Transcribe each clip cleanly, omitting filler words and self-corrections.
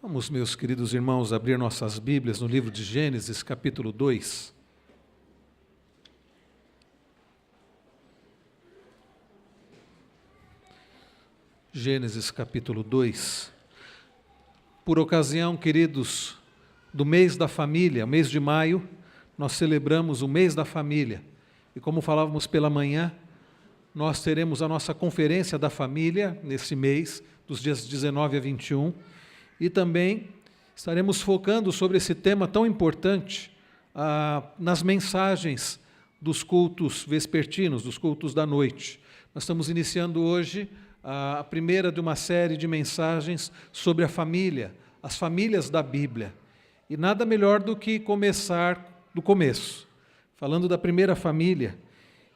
Vamos, meus queridos irmãos, abrir nossas Bíblias no livro de Gênesis, capítulo 2. Gênesis, capítulo 2. Por ocasião, queridos, do mês da família, mês de maio, nós celebramos o mês da família. E como falávamos pela manhã, nós teremos a nossa conferência da família nesse mês, dos dias 19 a 21, e também estaremos focando sobre esse tema tão importante nas mensagens dos cultos vespertinos, dos cultos da noite. Nós estamos iniciando hoje a primeira de uma série de mensagens sobre a família, as famílias da Bíblia. E nada melhor do que começar do começo, falando da primeira família.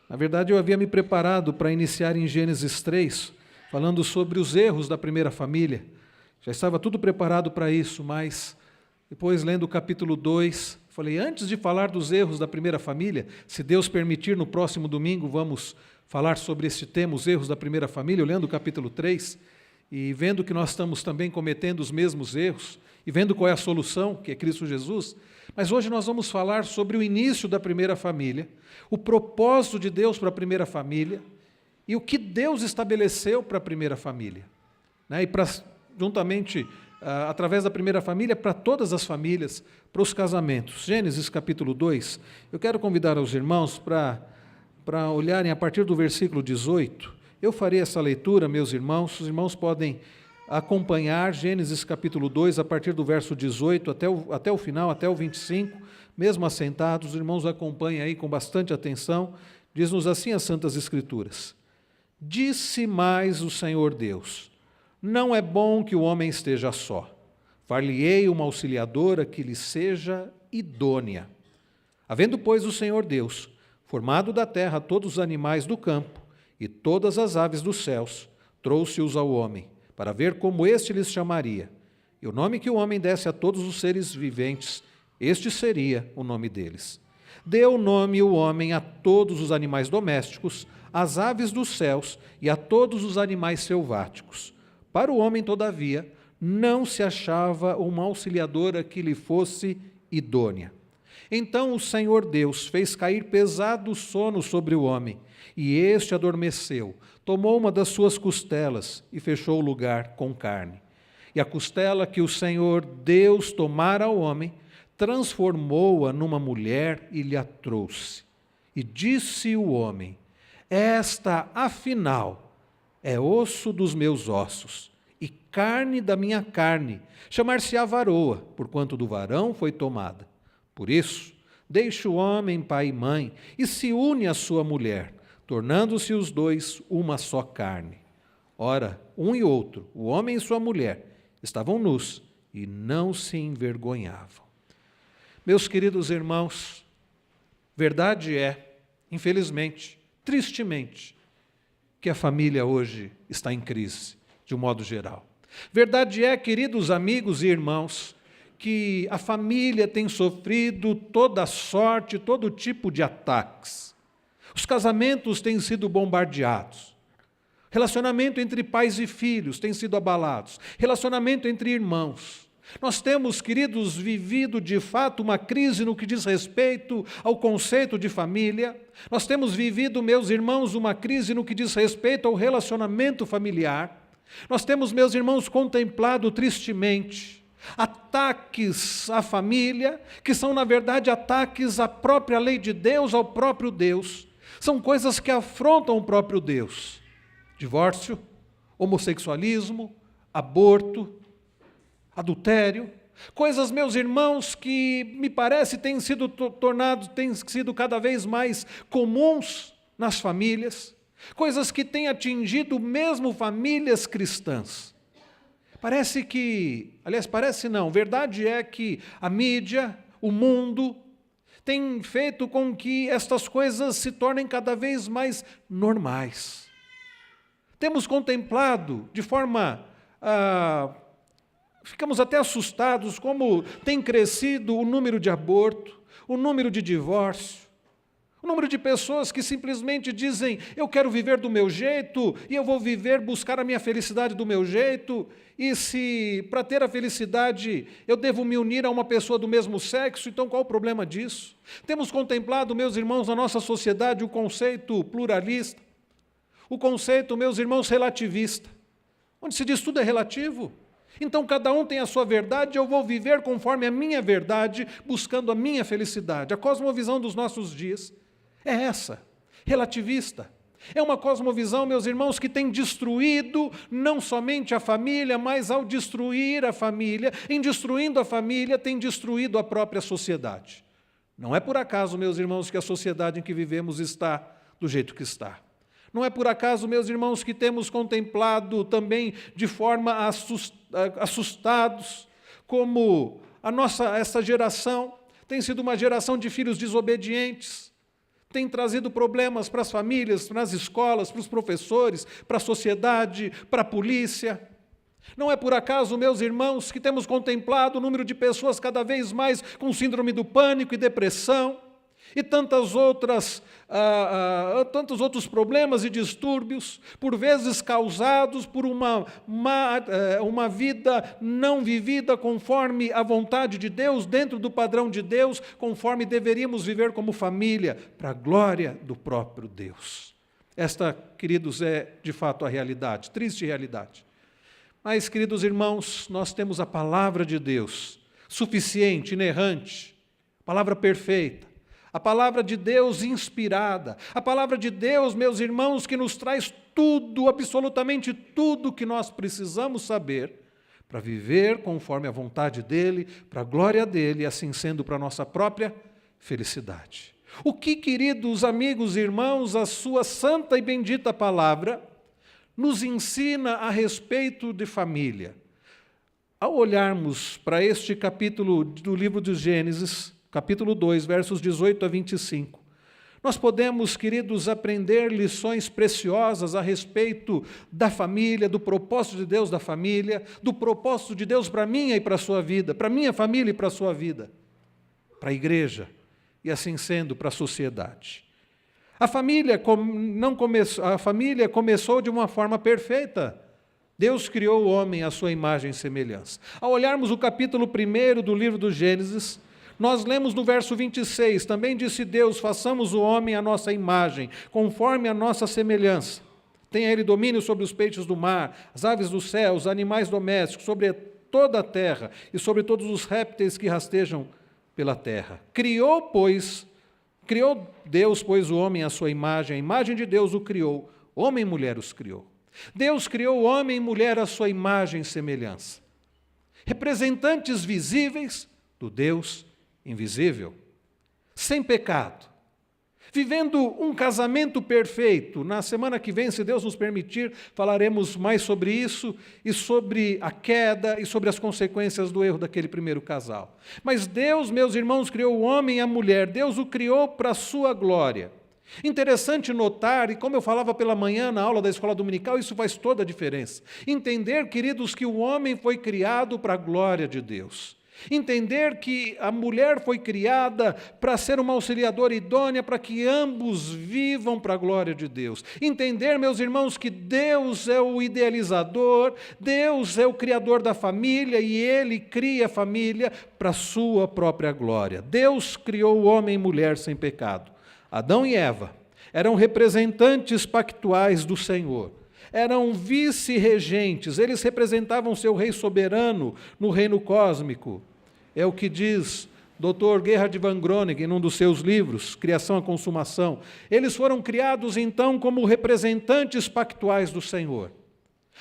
Na verdade, eu havia me preparado para iniciar em Gênesis 3, falando sobre os erros da primeira família. Já estava tudo preparado para isso, mas depois, lendo o capítulo 2, falei, antes de falar dos erros da primeira família, se Deus permitir, no próximo domingo, vamos falar sobre esse tema, os erros da primeira família, lendo o capítulo 3, e vendo que nós estamos também cometendo os mesmos erros, e vendo qual é a solução, que é Cristo Jesus. Mas hoje nós vamos falar sobre o início da primeira família, o propósito de Deus para a primeira família, e o que Deus estabeleceu para a primeira família, né? E juntamente, através da primeira família, para todas as famílias, para os casamentos. Gênesis capítulo 2, eu quero convidar os irmãos para olharem a partir do versículo 18. Eu farei essa leitura, meus irmãos, os irmãos podem acompanhar Gênesis capítulo 2, a partir do verso 18 até o final, até o 25, mesmo assentados, os irmãos acompanhem aí com bastante atenção. Diz-nos assim as Santas Escrituras: Disse mais o Senhor Deus: Não é bom que o homem esteja só. Far-lhe-ei uma auxiliadora que lhe seja idônea. Havendo, pois, o Senhor Deus formado da terra todos os animais do campo e todas as aves dos céus, trouxe-os ao homem, para ver como este lhes chamaria. E o nome que o homem desse a todos os seres viventes, este seria o nome deles. Deu nome o homem a todos os animais domésticos, às aves dos céus e a todos os animais selváticos. Para o homem, todavia, não se achava uma auxiliadora que lhe fosse idônea. Então o Senhor Deus fez cair pesado sono sobre o homem, e este adormeceu, tomou uma das suas costelas e fechou o lugar com carne. E a costela que o Senhor Deus tomara ao homem, transformou-a numa mulher e lhe a trouxe. E disse o homem: Esta, afinal, é osso dos meus ossos e carne da minha carne, chamar-se-á varoa, porquanto do varão foi tomada. Por isso, deixa o homem pai e mãe e se une à sua mulher, tornando-se os dois uma só carne. Ora, um e outro, o homem e sua mulher, estavam nus e não se envergonhavam. Meus queridos irmãos, verdade é, infelizmente, tristemente, que a família hoje está em crise, de um modo geral. Verdade é, queridos amigos e irmãos, que a família tem sofrido toda sorte, todo tipo de ataques. Os casamentos têm sido bombardeados. Relacionamento entre pais e filhos tem sido abalados. Relacionamento entre irmãos. Nós temos, queridos, vivido de fato uma crise no que diz respeito ao conceito de família. Nós temos vivido, meus irmãos, uma crise no que diz respeito ao relacionamento familiar. Nós temos, meus irmãos, contemplado tristemente ataques à família, que são, na verdade, ataques à própria lei de Deus, ao próprio Deus. São coisas que afrontam o próprio Deus. Divórcio, homossexualismo, aborto, adultério. Coisas, meus irmãos, que me parece têm sido cada vez mais comuns nas famílias. Coisas que têm atingido mesmo famílias cristãs. Verdade é que a mídia, o mundo, tem feito com que estas coisas se tornem cada vez mais normais. Temos contemplado de forma... ficamos até assustados como tem crescido o número de aborto, o número de divórcio, O número de pessoas que simplesmente dizem, eu quero viver do meu jeito, e eu vou viver, buscar a minha felicidade do meu jeito, e se para ter a felicidade eu devo me unir a uma pessoa do mesmo sexo, então qual o problema disso? Temos contemplado, meus irmãos, na nossa sociedade o conceito pluralista, o conceito, meus irmãos, relativista, onde se diz tudo é relativo. Então cada um tem a sua verdade, eu vou viver conforme a minha verdade, buscando a minha felicidade. A cosmovisão dos nossos dias é essa, relativista. É uma cosmovisão, meus irmãos, que tem destruído não somente a família, mas ao destruir a família, em destruindo a família, tem destruído a própria sociedade. Não é por acaso, meus irmãos, que a sociedade em que vivemos está do jeito que está. Não é por acaso, meus irmãos, que temos contemplado também de forma assustados, como essa geração tem sido uma geração de filhos desobedientes, tem trazido problemas para as famílias, nas escolas, para os professores, para a sociedade, para a polícia. Não é por acaso, meus irmãos, que temos contemplado o número de pessoas cada vez mais com síndrome do pânico e depressão, e tantos outros problemas e distúrbios, por vezes causados por uma vida não vivida conforme a vontade de Deus, dentro do padrão de Deus, conforme deveríamos viver como família, para a glória do próprio Deus. Esta, queridos, é de fato a realidade, triste realidade. Mas, queridos irmãos, nós temos a palavra de Deus, suficiente, inerrante, palavra perfeita, a palavra de Deus inspirada, a palavra de Deus, meus irmãos, que nos traz tudo, absolutamente tudo que nós precisamos saber para viver conforme a vontade dEle, para a glória dEle, e assim sendo para a nossa própria felicidade. O que, queridos amigos e irmãos, a sua santa e bendita palavra nos ensina a respeito de família? Ao olharmos para este capítulo do livro de Gênesis, capítulo 2, versos 18 a 25, nós podemos, queridos, aprender lições preciosas a respeito da família, do propósito de Deus da família, do propósito de Deus para a minha e para a sua vida, para a minha família e para a sua vida, para a igreja e, assim sendo, para a sociedade. A família começou de uma forma perfeita. Deus criou o homem à sua imagem e semelhança. Ao olharmos o capítulo 1 do livro do Gênesis, nós lemos no verso 26, também disse Deus, façamos o homem à nossa imagem, conforme a nossa semelhança. Tenha ele domínio sobre os peixes do mar, as aves do céu, os animais domésticos, sobre toda a terra e sobre todos os répteis que rastejam pela terra. Criou Deus, pois, o homem à sua imagem, a imagem de Deus o criou, homem e mulher os criou. Deus criou o homem e mulher à sua imagem e semelhança. Representantes visíveis do Deus invisível, sem pecado, vivendo um casamento perfeito. Na semana que vem, se Deus nos permitir, falaremos mais sobre isso e sobre a queda e sobre as consequências do erro daquele primeiro casal. Mas Deus, meus irmãos, criou o homem e a mulher, Deus o criou para a sua glória. Interessante notar, e como eu falava pela manhã na aula da escola dominical, isso faz toda a diferença. Entender, queridos, que o homem foi criado para a glória de Deus. Entender que a mulher foi criada para ser uma auxiliadora idônea, para que ambos vivam para a glória de Deus. Entender, meus irmãos, que Deus é o idealizador, Deus é o criador da família e Ele cria a família para a sua própria glória. Deus criou o homem e mulher sem pecado. Adão e Eva eram representantes pactuais do Senhor. Eram vice-regentes, eles representavam seu rei soberano no reino cósmico. É o que diz Dr. Gerhard van Groningen em um dos seus livros, Criação à Consumação. Eles foram criados então como representantes pactuais do Senhor.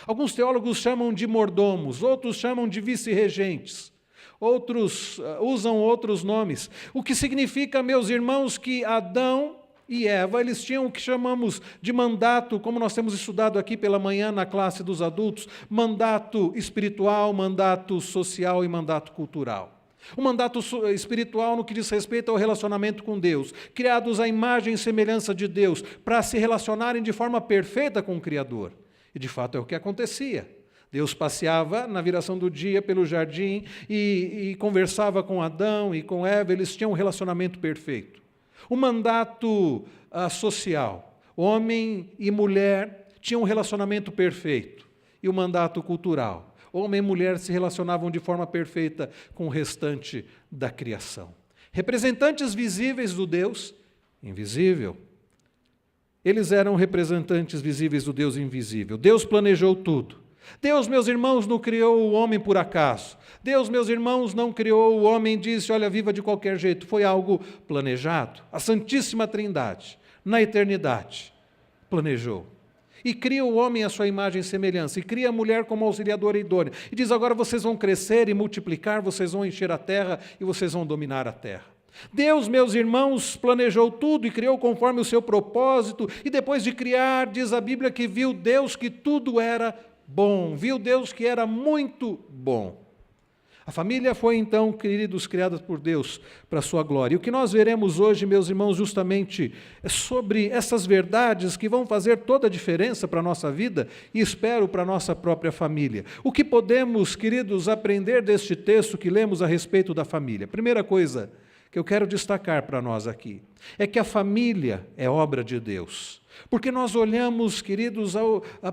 Alguns teólogos chamam de mordomos, outros chamam de vice-regentes, outros usam outros nomes. O que significa, meus irmãos, que Adão e Eva, eles tinham o que chamamos de mandato, como nós temos estudado aqui pela manhã na classe dos adultos, mandato espiritual, mandato social e mandato cultural. O mandato espiritual no que diz respeito ao relacionamento com Deus, criados à imagem e semelhança de Deus, para se relacionarem de forma perfeita com o Criador. E de fato é o que acontecia. Deus passeava na viração do dia pelo jardim e conversava com Adão e com Eva, eles tinham um relacionamento perfeito. O mandato social. Homem e mulher tinham um relacionamento perfeito. E o mandato cultural. Homem e mulher se relacionavam de forma perfeita com o restante da criação. Representantes visíveis do Deus invisível. Eles eram representantes visíveis do Deus invisível. Deus planejou tudo. Deus, meus irmãos, não criou o homem por acaso. Deus, meus irmãos, não criou o homem e disse, olha, viva de qualquer jeito. Foi algo planejado. A Santíssima Trindade, na eternidade, planejou. E cria o homem à sua imagem e semelhança, e cria a mulher como auxiliadora idônea. E diz, agora vocês vão crescer e multiplicar, vocês vão encher a terra e vocês vão dominar a terra. Deus, meus irmãos, planejou tudo e criou conforme o seu propósito, e depois de criar, diz a Bíblia que viu Deus que tudo era bom, viu Deus que era muito bom. A família foi então, queridos, criada por Deus para a sua glória. E o que nós veremos hoje, meus irmãos, justamente é sobre essas verdades que vão fazer toda a diferença para a nossa vida e espero para a nossa própria família. O que podemos, queridos, aprender deste texto que lemos a respeito da família? Primeira coisa que eu quero destacar para nós aqui é que a família é obra de Deus. Porque nós olhamos, queridos,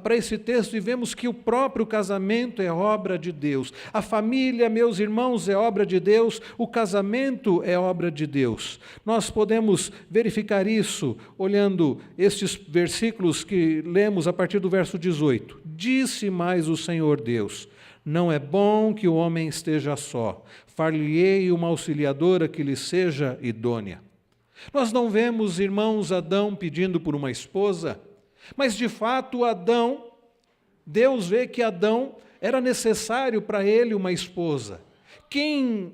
para esse texto e vemos que o próprio casamento é obra de Deus. A família, meus irmãos, é obra de Deus. O casamento é obra de Deus. Nós podemos verificar isso olhando estes versículos que lemos a partir do verso 18. Disse mais o Senhor Deus, não é bom que o homem esteja só. Far-lhe-ei uma auxiliadora que lhe seja idônea. Nós não vemos, irmãos, Adão pedindo por uma esposa, mas de fato Deus vê que Adão era necessário para ele uma esposa. Quem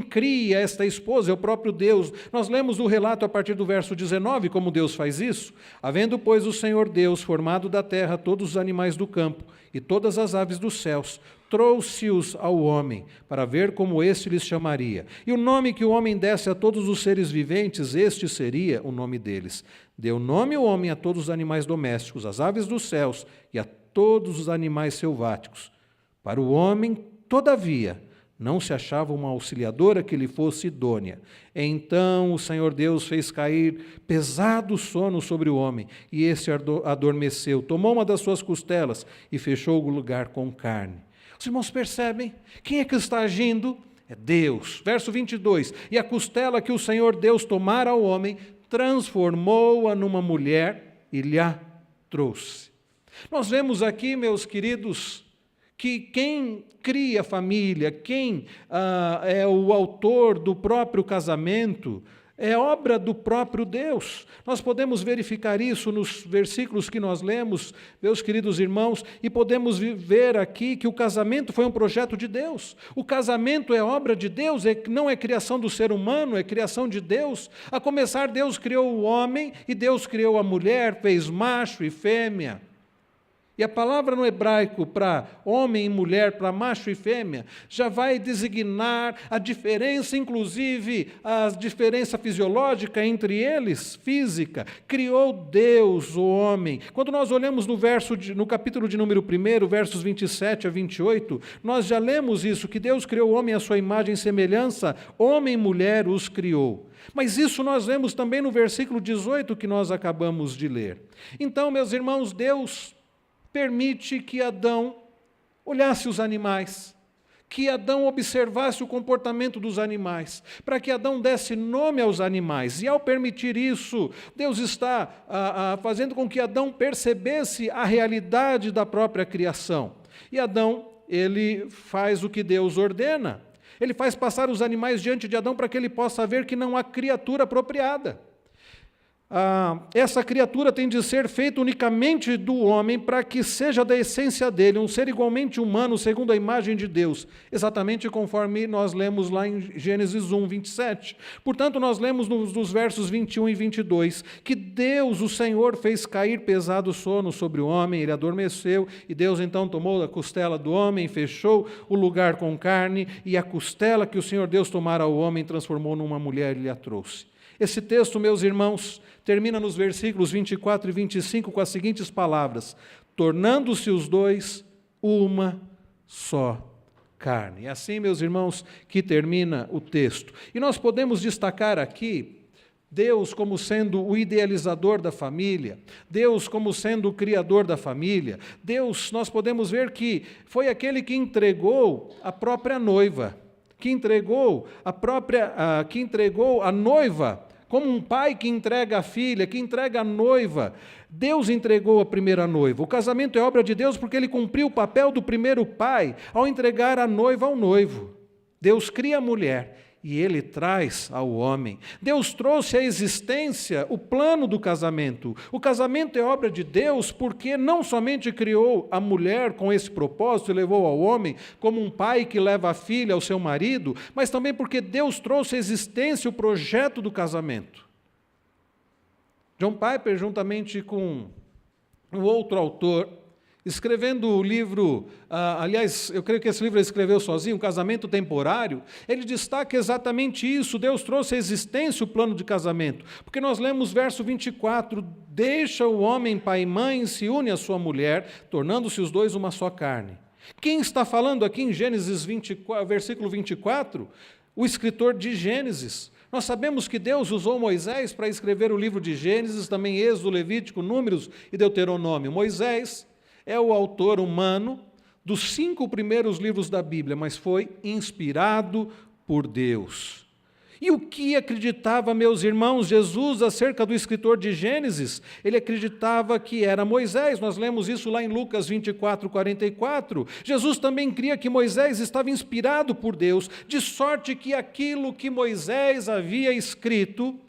cria esta esposa é o próprio Deus. Nós lemos o relato a partir do verso 19, como Deus faz isso. Havendo, pois, o Senhor Deus formado da terra todos os animais do campo e todas as aves dos céus, trouxe-os ao homem, para ver como este lhes chamaria. E o nome que o homem desse a todos os seres viventes, este seria o nome deles. Deu nome o homem a todos os animais domésticos, às aves dos céus e a todos os animais selváticos. Para o homem, todavia, não se achava uma auxiliadora que lhe fosse idônea. Então o Senhor Deus fez cair pesado sono sobre o homem, e este adormeceu, tomou uma das suas costelas e fechou o lugar com carne. Os irmãos percebem? Quem é que está agindo? É Deus. Verso 22, e a costela que o Senhor Deus tomara ao homem, transformou-a numa mulher e lhe a trouxe. Nós vemos aqui, meus queridos, que quem cria a família, quem é o autor do próprio casamento, é obra do próprio Deus. Nós podemos verificar isso nos versículos que nós lemos, meus queridos irmãos, e podemos ver aqui que o casamento foi um projeto de Deus. O casamento é obra de Deus, não é criação do ser humano, é criação de Deus. A começar, Deus criou o homem e Deus criou a mulher, fez macho e fêmea. E a palavra no hebraico para homem e mulher, para macho e fêmea, já vai designar a diferença, inclusive a diferença fisiológica entre eles, física. Criou Deus o homem. Quando nós olhamos no capítulo de número 1, versos 27 a 28, nós já lemos isso, que Deus criou o homem à sua imagem e semelhança, homem e mulher os criou. Mas isso nós vemos também no versículo 18 que nós acabamos de ler. Então, meus irmãos, Deus permite que Adão olhasse os animais, que Adão observasse o comportamento dos animais, para que Adão desse nome aos animais. E ao permitir isso, Deus está fazendo com que Adão percebesse a realidade da própria criação. E Adão, ele faz o que Deus ordena. Ele faz passar os animais diante de Adão para que ele possa ver que não há criatura apropriada. Essa criatura tem de ser feita unicamente do homem para que seja da essência dele, um ser igualmente humano, segundo a imagem de Deus, exatamente conforme nós lemos lá em Gênesis 1, 27. Portanto, nós lemos nos versos 21 e 22, que Deus, o Senhor, fez cair pesado sono sobre o homem, ele adormeceu, e Deus então tomou a costela do homem, fechou o lugar com carne, e a costela que o Senhor Deus tomara ao homem, transformou numa mulher e lhe a trouxe. Esse texto, meus irmãos, termina nos versículos 24 e 25 com as seguintes palavras: tornando-se os dois uma só carne. É assim, meus irmãos, que termina o texto. E nós podemos destacar aqui Deus como sendo o idealizador da família, Deus como sendo o criador da família. Deus, nós podemos ver que foi aquele que entregou a própria noiva, que entregou a noiva, como um pai que entrega a filha, que entrega a noiva. Deus entregou a primeira noiva. O casamento é obra de Deus porque ele cumpriu o papel do primeiro pai ao entregar a noiva ao noivo. Deus cria a mulher e ele traz ao homem. Deus trouxe à existência o plano do casamento. O casamento é obra de Deus porque não somente criou a mulher com esse propósito e levou ao homem como um pai que leva a filha ao seu marido, mas também porque Deus trouxe à existência o projeto do casamento. John Piper, juntamente com um outro autor, escrevendo o livro, aliás, eu creio que esse livro ele escreveu sozinho, Casamento Temporário, ele destaca exatamente isso. Deus trouxe à existência o plano de casamento, porque nós lemos verso 24, deixa o homem pai e mãe e se une à sua mulher, tornando-se os dois uma só carne. Quem está falando aqui em Gênesis 24, versículo 24? O escritor de Gênesis. Nós sabemos que Deus usou Moisés para escrever o livro de Gênesis, também Êxodo, Levítico, Números e Deuteronômio. Moisés é o autor humano dos 5 primeiros livros da Bíblia, mas foi inspirado por Deus. E o que acreditava, meus irmãos, Jesus acerca do escritor de Gênesis? Ele acreditava que era Moisés. Nós lemos isso lá em Lucas 24, 44. Jesus também cria que Moisés estava inspirado por Deus, de sorte que aquilo que Moisés havia escrito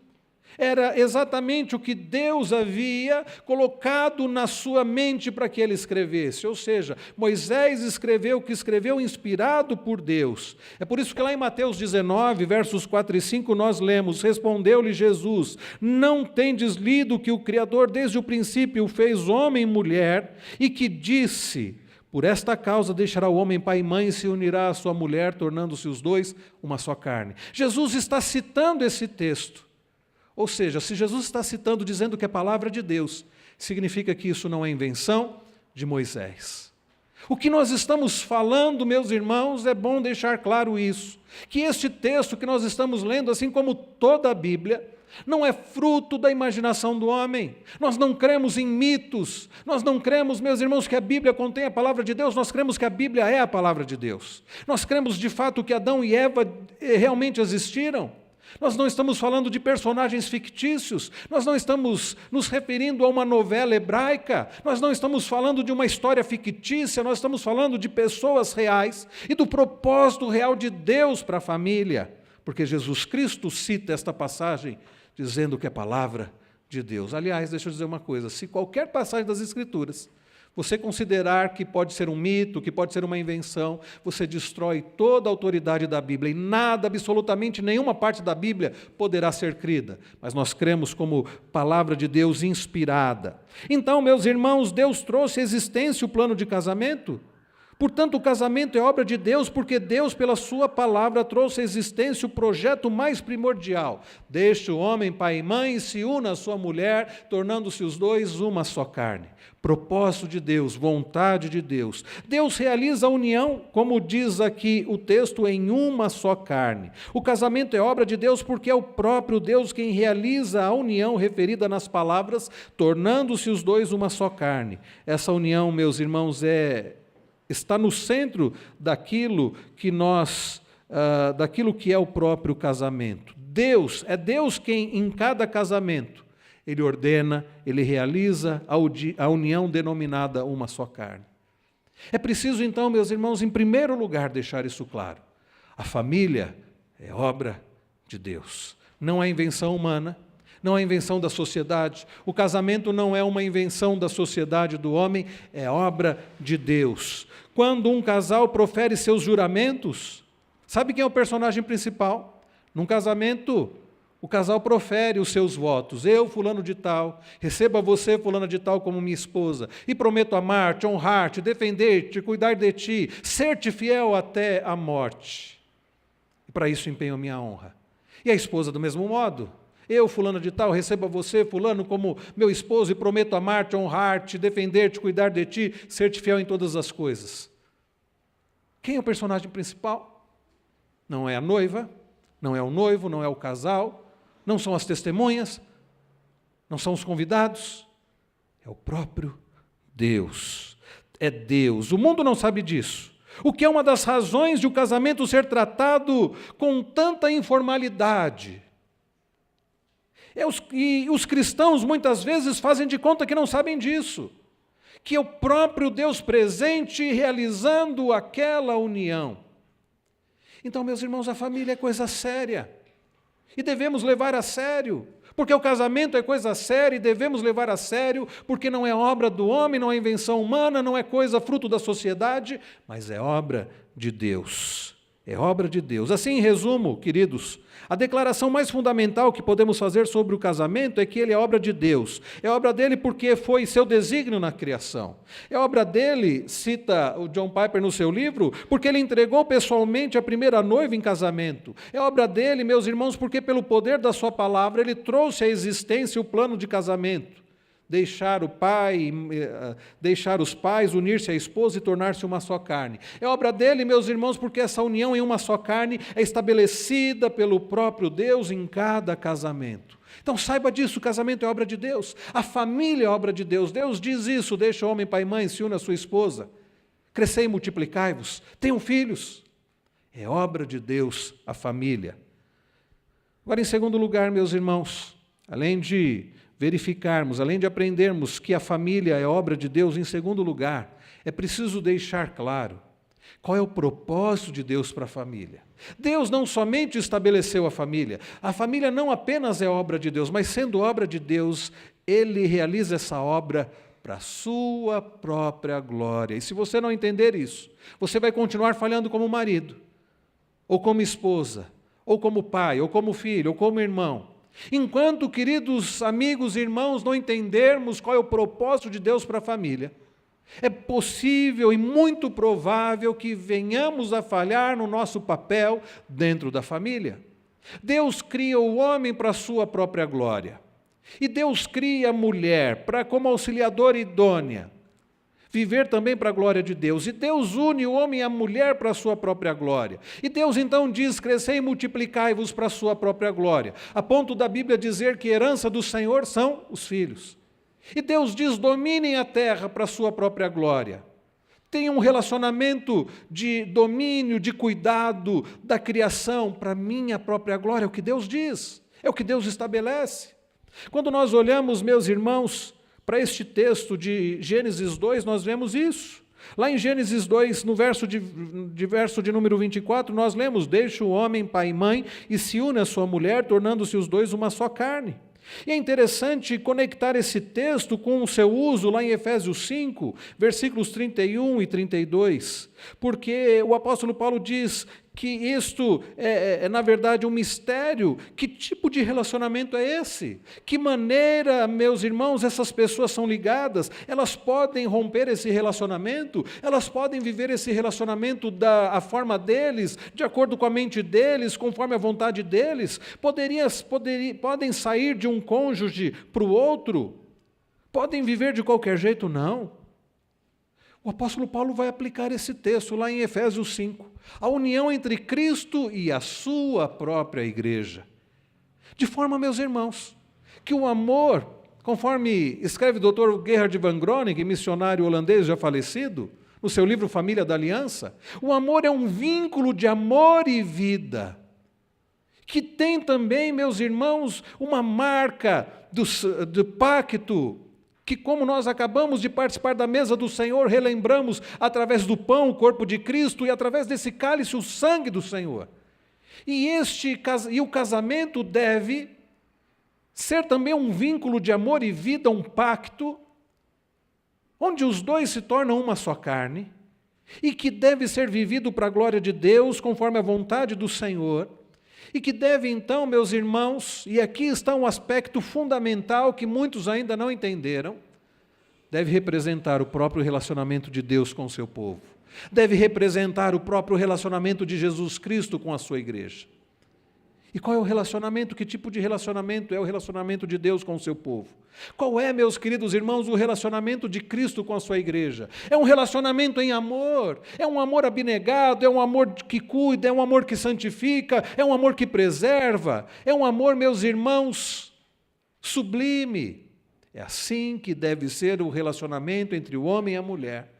era exatamente o que Deus havia colocado na sua mente para que ele escrevesse. Ou seja, Moisés escreveu o que escreveu inspirado por Deus. É por isso que lá em Mateus 19, versos 4 e 5, nós lemos: respondeu-lhe Jesus, não tendes lido que o Criador desde o princípio fez homem e mulher, e que disse: por esta causa deixará o homem pai e mãe e se unirá à sua mulher, tornando-se os dois uma só carne. Jesus está citando esse texto. Ou seja, se Jesus está citando, dizendo que é palavra de Deus, significa que isso não é invenção de Moisés. O que nós estamos falando, meus irmãos, é bom deixar claro isso, que este texto que nós estamos lendo, assim como toda a Bíblia, não é fruto da imaginação do homem. Nós não cremos em mitos, nós não cremos, meus irmãos, que a Bíblia contém a palavra de Deus, nós cremos que a Bíblia é a palavra de Deus. Nós cremos de fato que Adão e Eva realmente existiram. Nós não estamos falando de personagens fictícios, nós não estamos nos referindo a uma novela hebraica, nós não estamos falando de uma história fictícia, nós estamos falando de pessoas reais e do propósito real de Deus para a família, porque Jesus Cristo cita esta passagem dizendo que é palavra de Deus. Aliás, deixa eu dizer uma coisa, se qualquer passagem das Escrituras você considerar que pode ser um mito, que pode ser uma invenção, você destrói toda a autoridade da Bíblia e nada, absolutamente nenhuma parte da Bíblia poderá ser crida. Mas nós cremos como palavra de Deus inspirada. Então, meus irmãos, Deus trouxe à existência o plano de casamento. Portanto, o casamento é obra de Deus, porque Deus, pela sua palavra, trouxe à existência o projeto mais primordial. Deixe o homem pai e mãe e se una à sua mulher, tornando-se os dois uma só carne. Propósito de Deus, vontade de Deus. Deus realiza a união, como diz aqui o texto, em uma só carne. O casamento é obra de Deus porque é o próprio Deus quem realiza a união referida nas palavras, tornando-se os dois uma só carne. Essa união, meus irmãos, está no centro daquilo que é o próprio casamento. É Deus quem, em cada casamento, Ele ordena, Ele realiza a união denominada uma só carne. É preciso, então, meus irmãos, em primeiro lugar, deixar isso claro. A família é obra de Deus. Não é invenção humana, não é invenção da sociedade. O casamento não é uma invenção da sociedade, do homem, é obra de Deus. Quando um casal profere seus juramentos, sabe quem é o personagem principal? Num casamento, o casal profere os seus votos. Eu, fulano de tal, recebo a você, fulana de tal, como minha esposa, e prometo amar-te, honrar-te, defender-te, cuidar de ti, ser-te fiel até a morte. E para isso empenho a minha honra. E a esposa do mesmo modo. Eu, fulano de tal, recebo a você, fulano, como meu esposo, e prometo amar-te, honrar-te, defender-te, cuidar de ti, ser-te fiel em todas as coisas. Quem é o personagem principal? Não é a noiva, não é o noivo, não é o casal. não são as testemunhas, não são os convidados, é o próprio Deus. É Deus. O mundo não sabe disso. O que é uma das razões de o casamento ser tratado com tanta informalidade. E os cristãos muitas vezes fazem de conta que não sabem disso. Que é o próprio Deus presente realizando aquela união. Então, meus irmãos, a família é coisa séria. E devemos levar a sério. Porque o casamento é coisa séria e devemos levar a sério, porque não é obra do homem, não é invenção humana, não é coisa fruto da sociedade, mas é obra de Deus. É obra de Deus. Assim, em resumo, queridos, a declaração mais fundamental que podemos fazer sobre o casamento é que ele é obra de Deus. É obra dele porque foi seu desígnio na criação. É obra dele, cita o John Piper no seu livro, porque ele entregou pessoalmente a primeira noiva em casamento. É obra dele, meus irmãos, porque pelo poder da sua palavra ele trouxe à existência o plano de casamento. Deixar os pais, unir-se à esposa e tornar-se uma só carne. É obra dele, meus irmãos, porque essa união em uma só carne é estabelecida pelo próprio Deus em cada casamento. Então saiba disso, o casamento é obra de Deus, a família é obra de Deus. Deus diz isso, deixa o homem pai e mãe, se une à sua esposa, crescei e multiplicai-vos, tenham filhos. É obra de Deus a família. Agora, em segundo lugar, meus irmãos, além de verificarmos, além de aprendermos que a família é obra de Deus, em segundo lugar, é preciso deixar claro qual é o propósito de Deus para a família. Deus não somente estabeleceu a família não apenas é obra de Deus, mas sendo obra de Deus, Ele realiza essa obra para a sua própria glória. E se você não entender isso, você vai continuar falhando como marido, ou como esposa, ou como pai, ou como filho, ou como irmão. Enquanto, queridos amigos e irmãos, não entendermos qual é o propósito de Deus para a família, é possível e muito provável que venhamos a falhar no nosso papel dentro da família. Deus cria o homem para a sua própria glória. E Deus cria a mulher para, como auxiliadora idônea, viver também para a glória de Deus. E Deus une o homem e a mulher para a sua própria glória. E Deus então diz, crescei e multiplicai-vos para a sua própria glória. A ponto da Bíblia dizer que a herança do Senhor são os filhos. E Deus diz, dominem a terra para a sua própria glória. Tenham um relacionamento de domínio, de cuidado da criação para a minha própria glória. É o que Deus diz, é o que Deus estabelece. Quando nós olhamos, meus irmãos, para este texto de Gênesis 2, nós vemos isso. Lá em Gênesis 2, no verso de número 24, nós lemos, deixa o homem pai e mãe e se une à sua mulher, tornando-se os dois uma só carne. E é interessante conectar esse texto com o seu uso lá em Efésios 5, versículos 31 e 32, porque o apóstolo Paulo diz que isto é na verdade um mistério. Que tipo de relacionamento é esse? Que maneira, meus irmãos, essas pessoas são ligadas? Elas podem romper esse relacionamento? Elas podem viver esse relacionamento da forma deles, de acordo com a mente deles, conforme a vontade deles? Podem sair de um cônjuge para o outro? Podem viver de qualquer jeito? Não. O apóstolo Paulo vai aplicar esse texto lá em Efésios 5. A união entre Cristo e a sua própria igreja. De forma, meus irmãos, que o amor, conforme escreve o Dr. Gerhard van Groningen, missionário holandês já falecido, no seu livro Família da Aliança, o amor é um vínculo de amor e vida, que tem também, meus irmãos, uma marca do pacto, que como nós acabamos de participar da mesa do Senhor, relembramos através do pão, o corpo de Cristo, e através desse cálice, o sangue do Senhor. E o casamento deve ser também um vínculo de amor e vida, um pacto, onde os dois se tornam uma só carne, e que deve ser vivido para a glória de Deus, conforme a vontade do Senhor, e que deve então, meus irmãos, e aqui está um aspecto fundamental que muitos ainda não entenderam, deve representar o próprio relacionamento de Deus com o seu povo, deve representar o próprio relacionamento de Jesus Cristo com a sua igreja. E qual é o relacionamento? Que tipo de relacionamento é o relacionamento de Deus com o seu povo? Qual é, meus queridos irmãos, o relacionamento de Cristo com a sua igreja? É um relacionamento em amor, é um amor abnegado, é um amor que cuida, é um amor que santifica, é um amor que preserva, é um amor, meus irmãos, sublime. É assim que deve ser o relacionamento entre o homem e a mulher,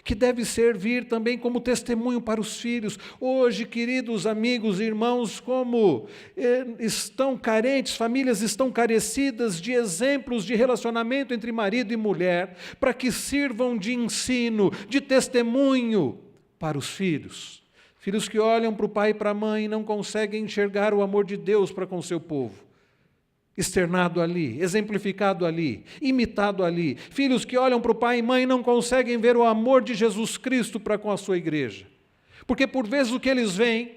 que deve servir também como testemunho para os filhos. Hoje, queridos amigos e irmãos, como estão carentes, famílias estão carecidas de exemplos de relacionamento entre marido e mulher, para que sirvam de ensino, de testemunho para os filhos. Filhos que olham para o pai e para a mãe e não conseguem enxergar o amor de Deus para com o seu povo. Externado ali, exemplificado ali, imitado ali. Filhos que olham para o pai e mãe e não conseguem ver o amor de Jesus Cristo para com a sua igreja. Porque por vezes o que eles veem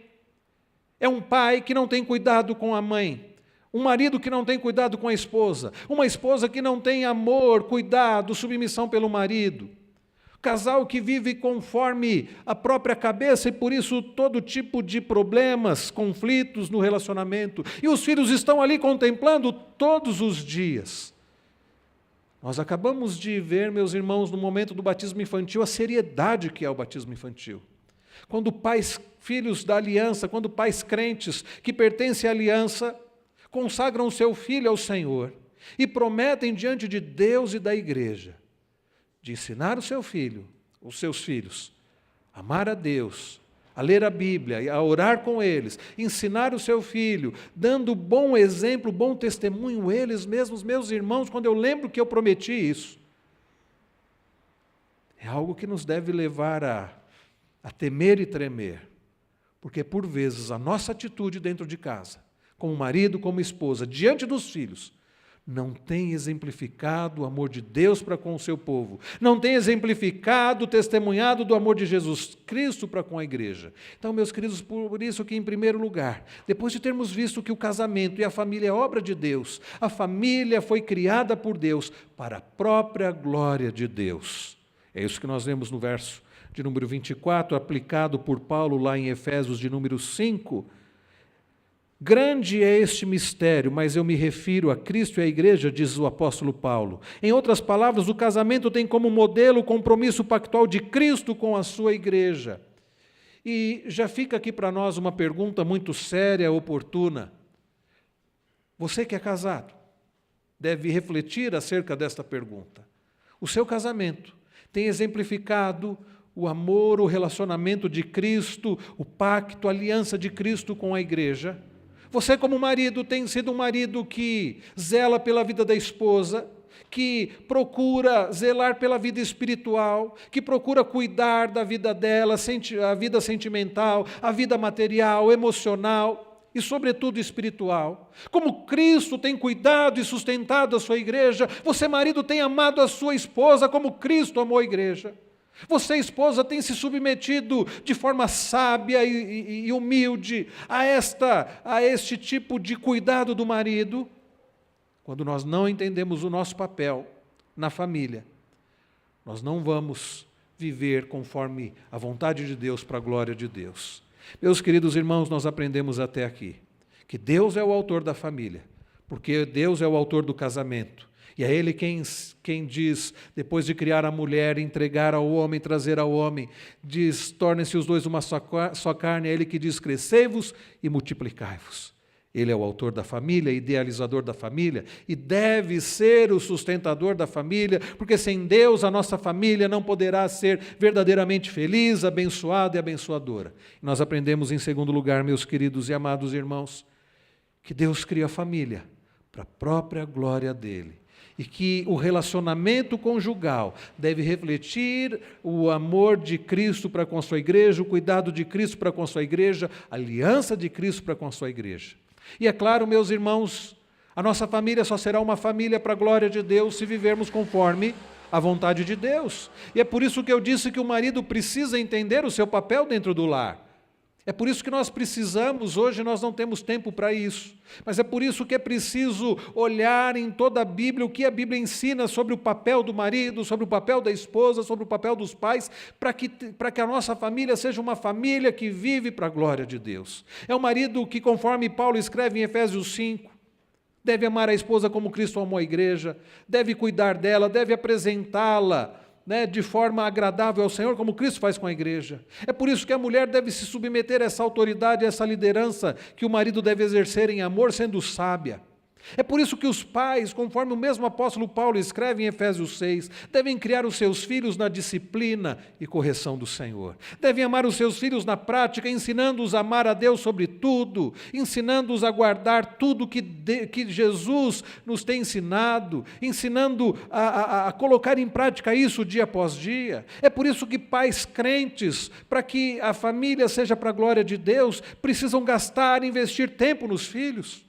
é um pai que não tem cuidado com a mãe, um marido que não tem cuidado com a esposa, uma esposa que não tem amor, cuidado, submissão pelo marido. Casal que vive conforme a própria cabeça e por isso todo tipo de problemas, conflitos no relacionamento. E os filhos estão ali contemplando todos os dias. Nós acabamos de ver, meus irmãos, no momento do batismo infantil, a seriedade que é o batismo infantil. Quando pais, filhos da aliança, quando pais crentes que pertencem à aliança, consagram o seu filho ao Senhor e prometem diante de Deus e da igreja de ensinar o seu filho, os seus filhos, a amar a Deus, a ler a Bíblia, a orar com eles, ensinar o seu filho, dando bom exemplo, bom testemunho, eles mesmos, meus irmãos, quando eu lembro que eu prometi isso, é algo que nos deve levar a temer e tremer, porque por vezes a nossa atitude dentro de casa, como marido, como esposa, diante dos filhos, não tem exemplificado o amor de Deus para com o seu povo, não tem exemplificado, testemunhado do amor de Jesus Cristo para com a igreja. Então, meus queridos, por isso que, em primeiro lugar, depois de termos visto que o casamento e a família é obra de Deus, a família foi criada por Deus para a própria glória de Deus. É isso que nós vemos no verso de número 24, aplicado por Paulo lá em Efésios de número 5, grande é este mistério, mas eu me refiro a Cristo e à igreja, diz o apóstolo Paulo. Em outras palavras, o casamento tem como modelo o compromisso pactual de Cristo com a sua igreja. E já fica aqui para nós uma pergunta muito séria, oportuna. Você que é casado, deve refletir acerca desta pergunta. O seu casamento tem exemplificado o amor, o relacionamento de Cristo, o pacto, a aliança de Cristo com a igreja? Você, como marido, tem sido um marido que zela pela vida da esposa, que procura zelar pela vida espiritual, que procura cuidar da vida dela, a vida sentimental, a vida material, emocional e, sobretudo, espiritual. Como Cristo tem cuidado e sustentado a sua igreja, você, marido, tem amado a sua esposa como Cristo amou a igreja. Você, esposa, tem se submetido de forma sábia e humilde a este tipo de cuidado do marido. Quando nós não entendemos o nosso papel na família, nós não vamos viver conforme a vontade de Deus para a glória de Deus. Meus queridos irmãos, nós aprendemos até aqui que Deus é o autor da família, porque Deus é o autor do casamento. E é Ele quem diz, depois de criar a mulher, entregar ao homem, trazer ao homem, diz, tornem-se os dois uma só carne, é Ele que diz, crescei-vos e multiplicai-vos. Ele é o autor da família, idealizador da família, e deve ser o sustentador da família, porque sem Deus a nossa família não poderá ser verdadeiramente feliz, abençoada e abençoadora. E nós aprendemos em segundo lugar, meus queridos e amados irmãos, que Deus cria a família para a própria glória dEle. E que o relacionamento conjugal deve refletir o amor de Cristo para com a sua igreja, o cuidado de Cristo para com a sua igreja, a aliança de Cristo para com a sua igreja. E é claro, meus irmãos, a nossa família só será uma família para a glória de Deus se vivermos conforme a vontade de Deus. E é por isso que eu disse que o marido precisa entender o seu papel dentro do lar. É por isso que nós precisamos, hoje nós não temos tempo para isso, mas é por isso que é preciso olhar em toda a Bíblia o que a Bíblia ensina sobre o papel do marido, sobre o papel da esposa, sobre o papel dos pais, para que a nossa família seja uma família que vive para a glória de Deus. É o marido que, conforme Paulo escreve em Efésios 5, deve amar a esposa como Cristo amou a igreja, deve cuidar dela, deve apresentá-la, de forma agradável ao Senhor, como Cristo faz com a igreja. É por isso que a mulher deve se submeter a essa autoridade, a essa liderança que o marido deve exercer em amor, sendo sábia. É por isso que os pais, conforme o mesmo apóstolo Paulo escreve em Efésios 6, devem criar os seus filhos na disciplina e correção do Senhor. Devem amar os seus filhos na prática, ensinando-os a amar a Deus sobre tudo, ensinando-os a guardar tudo que Jesus nos tem ensinado, ensinando a colocar em prática isso dia após dia. É por isso que pais crentes, para que a família seja para a glória de Deus, precisam gastar, investir tempo nos filhos.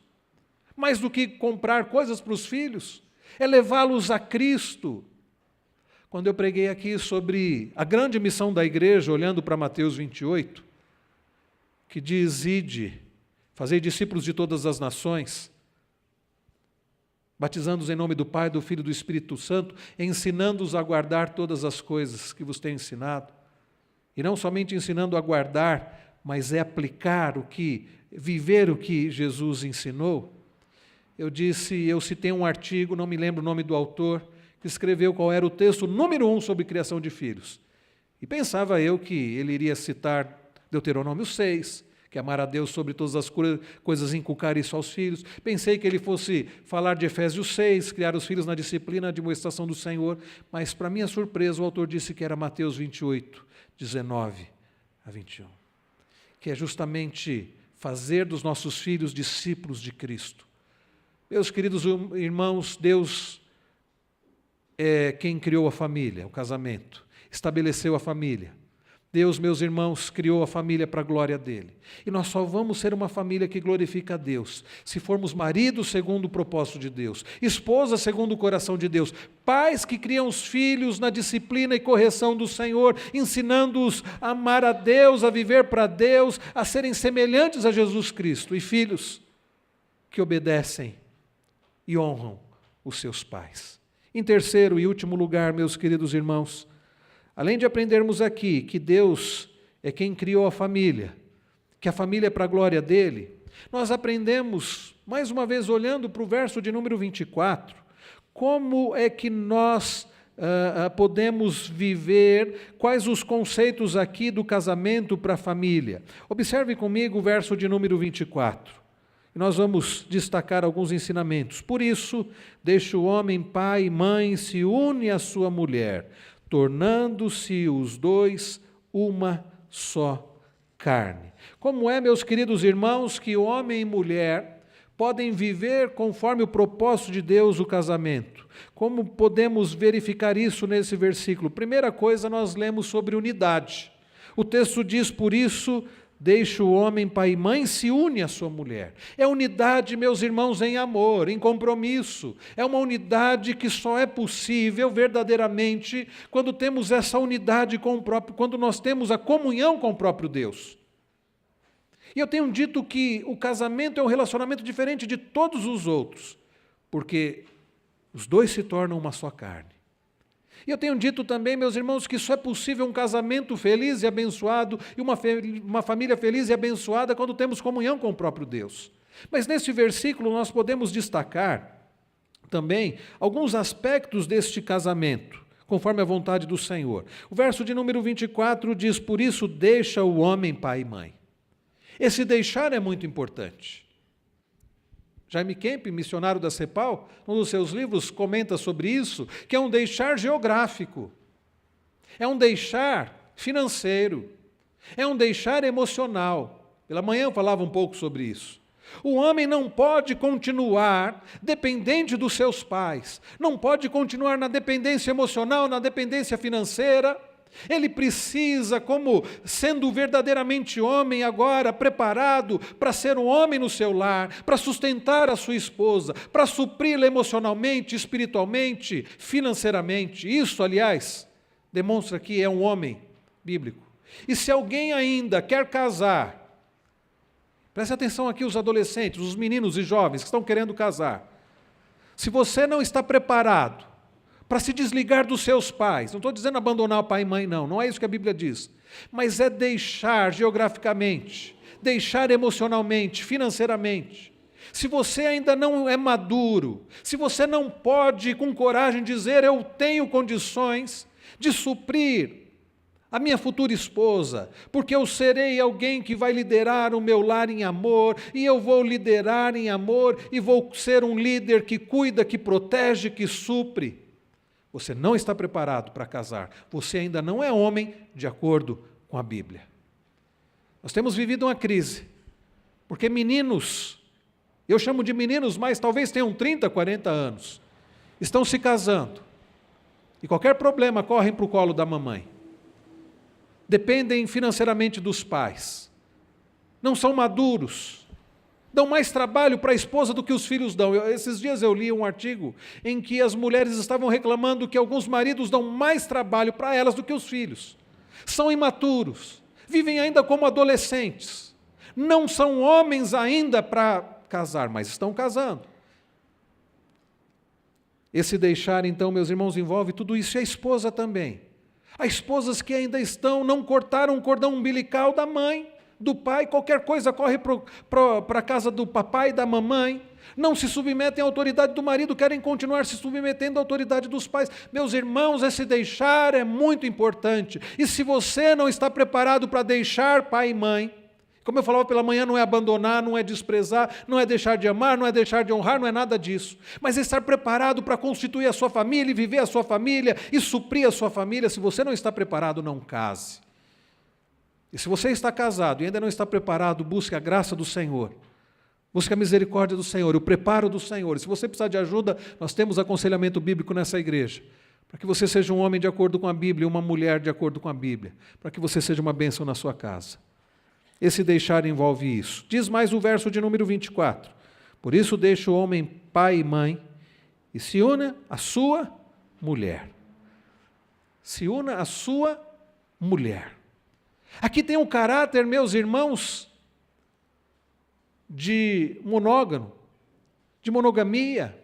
Mais do que comprar coisas para os filhos, é levá-los a Cristo. Quando eu preguei aqui sobre a grande missão da igreja, olhando para Mateus 28, que diz: ide, fazei discípulos de todas as nações, batizando-os em nome do Pai, do Filho e do Espírito Santo, ensinando-os a guardar todas as coisas que vos tenho ensinado. E não somente ensinando a guardar, mas é aplicar viver o que Jesus ensinou. Eu citei um artigo, não me lembro o nome do autor, que escreveu qual era o texto número 1 sobre criação de filhos. E pensava eu que ele iria citar Deuteronômio 6, que amar a Deus sobre todas as coisas, inculcar isso aos filhos. Pensei que ele fosse falar de Efésios 6, criar os filhos na disciplina, na admoestação do Senhor, mas, para minha surpresa, o autor disse que era Mateus 28, 19 a 21, que é justamente fazer dos nossos filhos discípulos de Cristo. Meus queridos irmãos, Deus é quem criou a família, o casamento, estabeleceu a família. Deus, meus irmãos, criou a família para a glória dele. E nós só vamos ser uma família que glorifica a Deus se formos maridos segundo o propósito de Deus, esposas segundo o coração de Deus, pais que criam os filhos na disciplina e correção do Senhor, ensinando-os a amar a Deus, a viver para Deus, a serem semelhantes a Jesus Cristo, e filhos que obedecem e honram os seus pais. Em terceiro e último lugar, meus queridos irmãos, além de aprendermos aqui que Deus é quem criou a família, que a família é para a glória dele, nós aprendemos, mais uma vez olhando para o verso de número 24, como é que nós podemos viver, quais os conceitos aqui do casamento para a família. Observe comigo o verso de número 24. Nós vamos destacar alguns ensinamentos. Por isso, deixa o homem pai e mãe, se une à sua mulher, tornando-se os dois uma só carne. Como é, meus queridos irmãos, que homem e mulher podem viver conforme o propósito de Deus o casamento? Como podemos verificar isso nesse versículo? Primeira coisa, nós lemos sobre unidade. O texto diz, por isso, deixa o homem, pai e mãe, se une à sua mulher. É unidade, meus irmãos, em amor, em compromisso. É uma unidade que só é possível verdadeiramente quando temos essa unidade com o próprio, quando nós temos a comunhão com o próprio Deus. E eu tenho dito que o casamento é um relacionamento diferente de todos os outros, porque os dois se tornam uma só carne. E eu tenho dito também, meus irmãos, que só é possível um casamento feliz e abençoado e uma família feliz e abençoada quando temos comunhão com o próprio Deus. Mas neste versículo nós podemos destacar também alguns aspectos deste casamento, conforme a vontade do Senhor. O verso de número 24 diz, por isso deixa o homem pai e mãe. Esse deixar é muito importante. Jaime Kemp, missionário da CEPAL, um dos seus livros comenta sobre isso, que é um deixar geográfico, é um deixar financeiro, é um deixar emocional. Pela manhã eu falava um pouco sobre isso. O homem não pode continuar dependente dos seus pais, não pode continuar na dependência emocional, na dependência financeira. Ele precisa, como sendo verdadeiramente homem agora, preparado para ser um homem no seu lar, para sustentar a sua esposa, para supri-la emocionalmente, espiritualmente, financeiramente. Isso, aliás, demonstra que é um homem bíblico. E se alguém ainda quer casar Preste atenção aqui os adolescentes, os meninos e jovens que estão querendo casar. Se você não está preparado para se desligar dos seus pais, não estou dizendo abandonar o pai e mãe, não é isso que a Bíblia diz, mas é deixar geograficamente, deixar emocionalmente, financeiramente. Se você ainda não é maduro, se você não pode com coragem dizer eu tenho condições de suprir a minha futura esposa, porque eu serei alguém que vai liderar o meu lar em amor, e eu vou liderar em amor, e vou ser um líder que cuida, que protege, que supre. Você não está preparado para casar, você ainda não é homem de acordo com a Bíblia. Nós temos vivido uma crise, porque meninos, eu chamo de meninos, mas talvez tenham 30, 40 anos, estão se casando, e qualquer problema correm para o colo da mamãe. Dependem financeiramente dos pais, não são maduros, dão mais trabalho para a esposa do que os filhos dão. Esses dias eu li um artigo em que as mulheres estavam reclamando que alguns maridos dão mais trabalho para elas do que os filhos. São imaturos, vivem ainda como adolescentes, não são homens ainda para casar, mas estão casando. Esse deixar, então, meus irmãos, envolve tudo isso, e a esposa também. Há esposas que ainda não cortaram o cordão umbilical da mãe, do pai, qualquer coisa corre para a casa do papai e da mamãe, não se submetem à autoridade do marido, querem continuar se submetendo à autoridade dos pais. Meus irmãos, esse deixar é muito importante, e se você não está preparado para deixar pai e mãe, como eu falava pela manhã, não é abandonar, não é desprezar, não é deixar de amar, não é deixar de honrar, não é nada disso. Mas é estar preparado para constituir a sua família e viver a sua família e suprir a sua família. Se você não está preparado, não case. E se você está casado e ainda não está preparado, busque a graça do Senhor. Busque a misericórdia do Senhor, o preparo do Senhor. E se você precisar de ajuda, nós temos aconselhamento bíblico nessa igreja. Para que você seja um homem de acordo com a Bíblia, uma mulher de acordo com a Bíblia. Para que você seja uma bênção na sua casa. Esse deixar envolve isso. Diz mais o verso de número 24. Por isso deixa o homem pai e mãe e se una à sua mulher. Se una à sua mulher. Aqui tem um caráter, meus irmãos, de monógamo, de monogamia.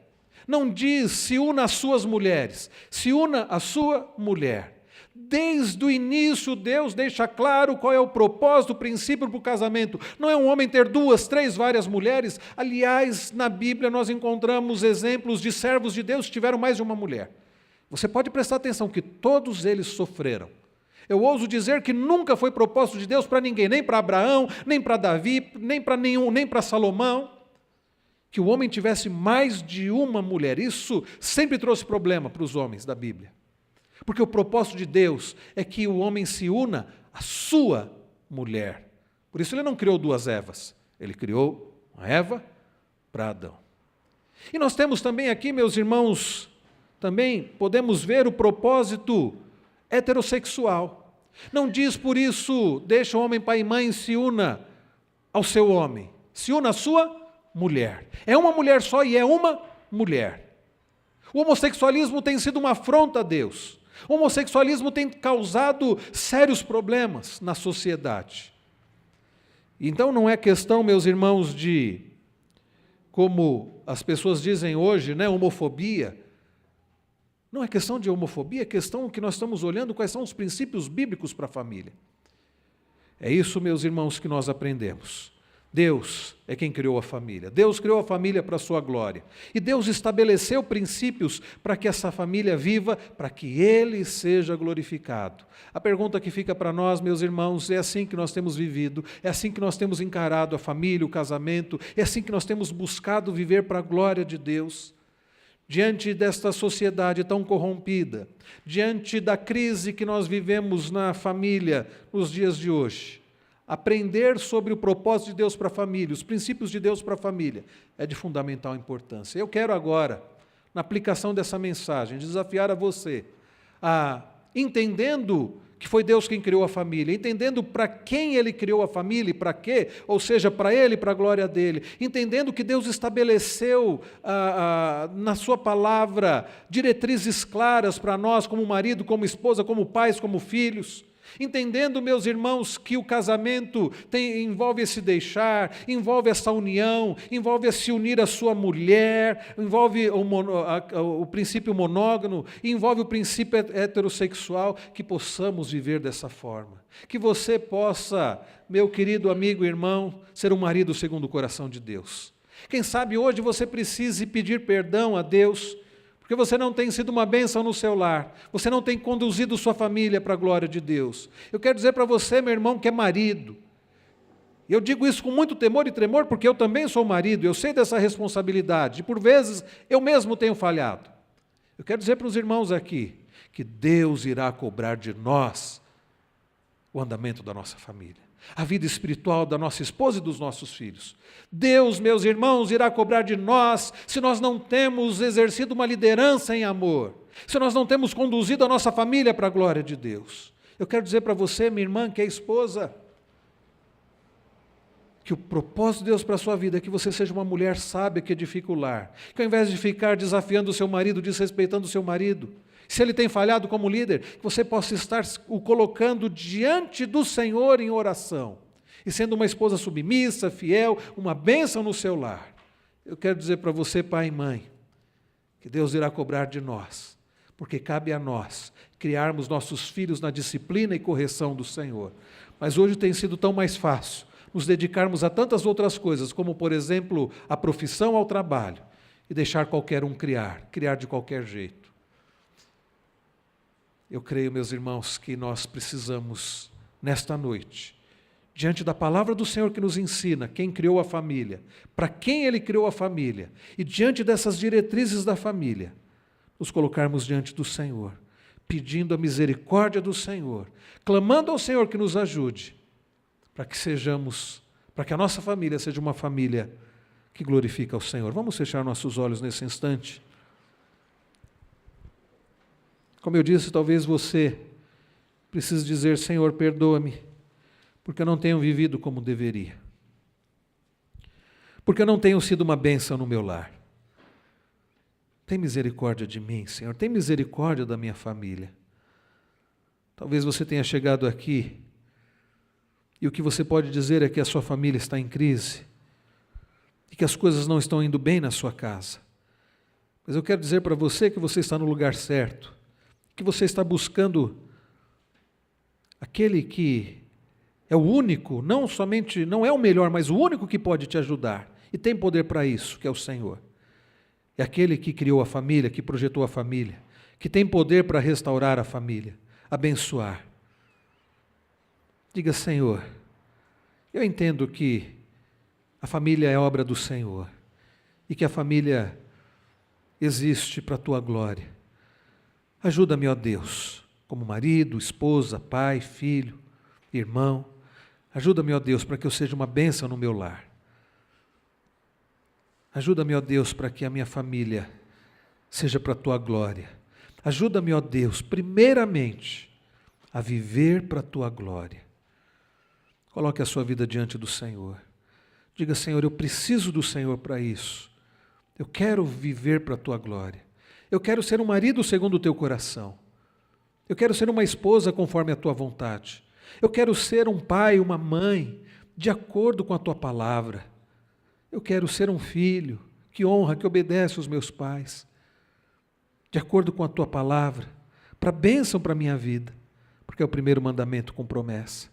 Não diz se una às suas mulheres, se una à sua mulher. Desde o início, Deus deixa claro qual é o propósito, o princípio para o casamento. Não é um homem ter 2, 3, várias mulheres. Aliás, na Bíblia nós encontramos exemplos de servos de Deus que tiveram mais de uma mulher. Você pode prestar atenção que todos eles sofreram. Eu ouso dizer que nunca foi propósito de Deus para ninguém, nem para Abraão, nem para Davi, nem para nenhum, nem para Salomão, que o homem tivesse mais de uma mulher. Isso sempre trouxe problema para os homens da Bíblia. Porque o propósito de Deus é que o homem se una à sua mulher. Por isso ele não criou 2 Evas, ele criou uma Eva para Adão. E nós temos também aqui, meus irmãos, também podemos ver o propósito heterossexual. Não diz por isso, deixa o homem pai e mãe, se una ao seu homem, se una à sua mulher. É uma mulher só e é uma mulher. O homossexualismo tem sido uma afronta a Deus. O homossexualismo tem causado sérios problemas na sociedade. Então não é questão, meus irmãos, de, como as pessoas dizem hoje, homofobia. Não é questão de homofobia, é questão que nós estamos olhando quais são os princípios bíblicos para a família. É isso, meus irmãos, que nós aprendemos. Deus é quem criou a família. Deus criou a família para a sua glória. E Deus estabeleceu princípios para que essa família viva, para que Ele seja glorificado. A pergunta que fica para nós, meus irmãos, é assim que nós temos vivido, é assim que nós temos encarado a família, o casamento, é assim que nós temos buscado viver para a glória de Deus. Diante desta sociedade tão corrompida, diante da crise que nós vivemos na família nos dias de hoje, aprender sobre o propósito de Deus para a família, os princípios de Deus para a família, é de fundamental importância. Eu quero agora, na aplicação dessa mensagem, desafiar a você a, entendendo que foi Deus quem criou a família, entendendo para quem Ele criou a família e para quê, ou seja, para Ele e para a glória dEle, entendendo que Deus estabeleceu na Sua palavra diretrizes claras para nós, como marido, como esposa, como pais, como filhos, Entendendo, meus irmãos, que o casamento envolve esse deixar, envolve essa união, envolve a se unir à sua mulher, envolve o princípio monógamo, envolve o princípio heterossexual, que possamos viver dessa forma. Que você possa, meu querido amigo e irmão, ser um marido segundo o coração de Deus. Quem sabe hoje você precise pedir perdão a Deus, porque você não tem sido uma bênção no seu lar, você não tem conduzido sua família para a glória de Deus. Eu quero dizer para você, meu irmão, que é marido. Eu digo isso com muito temor e tremor, porque eu também sou marido, eu sei dessa responsabilidade, e por vezes eu mesmo tenho falhado. Eu quero dizer para os irmãos aqui, que Deus irá cobrar de nós o andamento da nossa família, a vida espiritual da nossa esposa e dos nossos filhos. Deus, meus irmãos, irá cobrar de nós se nós não temos exercido uma liderança em amor, se nós não temos conduzido a nossa família para a glória de Deus. Eu quero dizer para você, minha irmã, que é esposa, que o propósito de Deus para a sua vida é que você seja uma mulher sábia que edifica o lar, que ao invés de ficar desafiando o seu marido, desrespeitando o seu marido, se ele tem falhado como líder, que você possa estar o colocando diante do Senhor em oração, e sendo uma esposa submissa, fiel, uma bênção no seu lar. Eu quero dizer para você, pai e mãe, que Deus irá cobrar de nós, porque cabe a nós criarmos nossos filhos na disciplina e correção do Senhor. Mas hoje tem sido tão mais fácil nos dedicarmos a tantas outras coisas, como, por exemplo, a profissão ao trabalho, e deixar qualquer um criar de qualquer jeito. Eu creio, meus irmãos, que nós precisamos, nesta noite, diante da palavra do Senhor que nos ensina quem criou a família, para quem Ele criou a família, e diante dessas diretrizes da família, nos colocarmos diante do Senhor, pedindo a misericórdia do Senhor, clamando ao Senhor que nos ajude, para que a nossa família seja uma família que glorifica ao Senhor. Vamos fechar nossos olhos nesse instante. Como eu disse, talvez você precise dizer: Senhor, perdoa-me, porque eu não tenho vivido como deveria, porque eu não tenho sido uma bênção no meu lar. Tem misericórdia de mim, Senhor, tem misericórdia da minha família. Talvez você tenha chegado aqui e o que você pode dizer é que a sua família está em crise e que as coisas não estão indo bem na sua casa. Mas eu quero dizer para você que você está no lugar certo, que você está buscando aquele que é o único, não é o melhor, mas o único que pode te ajudar e tem poder para isso, que é o Senhor. É aquele que criou a família, que projetou a família, que tem poder para restaurar a família, abençoar. Diga: Senhor, eu entendo que a família é obra do Senhor e que a família existe para a Tua glória. Ajuda-me, ó Deus, como marido, esposa, pai, filho, irmão. Ajuda-me, ó Deus, para que eu seja uma bênção no meu lar. Ajuda-me, ó Deus, para que a minha família seja para a Tua glória. Ajuda-me, ó Deus, primeiramente, a viver para a Tua glória. Coloque a sua vida diante do Senhor. Diga: Senhor, eu preciso do Senhor para isso. Eu quero viver para a Tua glória. Eu quero ser um marido segundo o Teu coração. Eu quero ser uma esposa conforme a Tua vontade. Eu quero ser um pai, uma mãe, de acordo com a Tua palavra. Eu quero ser um filho que honra, que obedece os meus pais, de acordo com a Tua palavra, para bênção para a minha vida, porque é o primeiro mandamento com promessa.